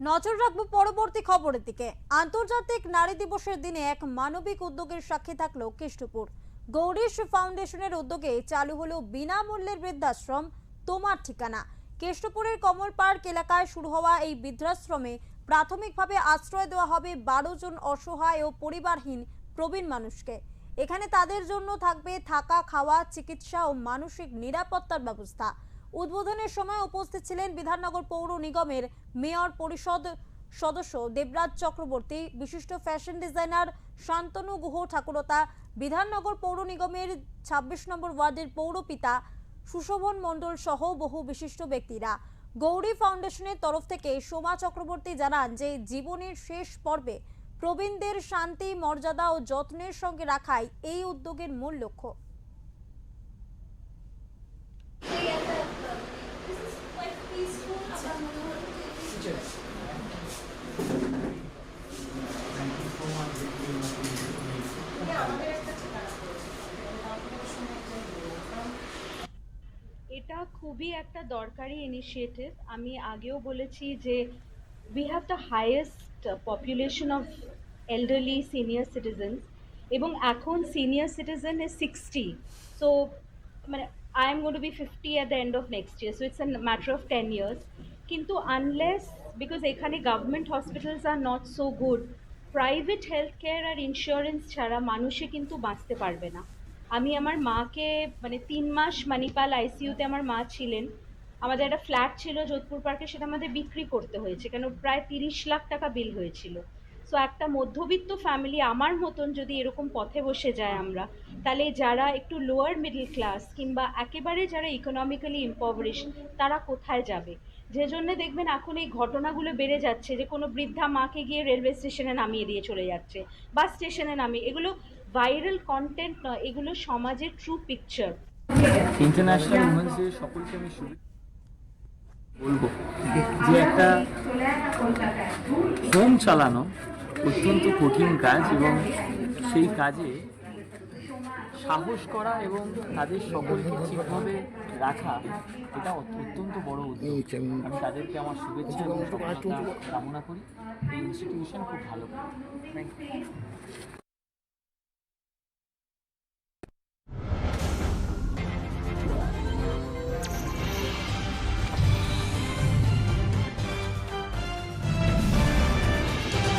নজর রাখবো পরবর্তী খবরের দিকে। আন্তর্জাতিক নারী দিবসের দিনে এক মানবিক উদ্যোগের সাক্ষী থাকলো কেষ্টপুর। গৌরীশ ফাউন্ডেশনের উদ্যোগে চালু হলো বিনামূল্যের বৃদ্ধাশ্রম তোমার ঠিকানা। কেষ্টপুরের কমল পার্ক এলাকায় শুরু হওয়া এই বৃদ্ধাশ্রমে প্রাথমিকভাবে আশ্রয় দেওয়া হবে 12 জন অসহায় ও পরিবারহীন প্রবীণ মানুষকে। এখানে তাদের জন্য থাকবে থাকা, খাওয়া, চিকিৎসা ও মানসিক নিরাপত্তার ব্যবস্থা। উদ্বোধনের সময় উপস্থিত ছিলেন বিধাননগর পৌর নিগমের মেয়র পরিষদ সদস্য দেবরাজ চক্রবর্তী, বিশিষ্ট ফ্যাশন ডিজাইনার শান্তনু গুহ ঠাকুরতা, বিধাননগর পৌর নিগমের 26 নম্বর ওয়ার্ডের পৌরপিতা সুশোভন মণ্ডল সহ বহু বিশিষ্ট ব্যক্তিরা। গৌরী ফাউন্ডেশনের তরফ থেকে সোমা চক্রবর্তী জানান যে জীবনের শেষ পর্বে প্রবীণদের শান্তি, মর্যাদা ও যত্নের সঙ্গে রাখাই এই উদ্যোগের মূল লক্ষ্য। এটা খুবই একটা দরকারি ইনিশিয়েটিভ। আমি আগেও বলেছি যে we have the highest population of elderly senior citizens, এবং এখন সিনিয়র সিটিজেন ইজ 60, সো মানে I am going to be 50 at the end of next year, so it's a matter of 10 years. কিন্তু unless, because এখানে government hospitals are not so good, private health care আর insurance ছাড়া মানুষে কিন্তু বাঁচতে পারবে না। আমি আমার মাকে 3 মাস মানিপাল আইসিইউতে আমার মা ছিলেন। আমাদের একটা ফ্ল্যাট ছিল যোধপুর পার্কে, সেটা আমাদের বিক্রি করতে হয়েছে, কেন প্রায় 30 লাখ টাকা বিল হয়েছিল। সো একটা মধ্যবিত্ত ফ্যামিলি আমার মতন যদি এরকম পথে বসে যায় আমরা, তাহলে যারা একটু লোয়ার মিডল ক্লাস কিংবা একেবারে যারা ইকোনমিক্যালি ইম্পভারিশ, তারা কোথায় যাবে? যে জন্য দেখবেন এখন এই ঘটনাগুলো বেড়ে যাচ্ছে, যে কোনো বৃদ্ধা মাকে গিয়ে রেলওয়ে স্টেশনে নামিয়ে দিয়ে চলে যাচ্ছে, বাস স্টেশনে নামিয়ে। এগুলো ভাইরাল কন্টেন্ট নয়, এগুলো সমাজের true picture. International women's day সকলকে আমি বলবো যে একটা হোম চালানো অত্যন্ত কঠিন কাজ, এবং সেই কাজে সাহস করা এবং তাদের সকলকে ঠিকভাবে রাখা, এটা অত্যন্ত বড় উদ্যোগ। আমি তাদেরকে আমার শুভেচ্ছা এবং সফলতা কামনা করি। এই ইনস্টিটিউশন খুব ভালো। Thank you.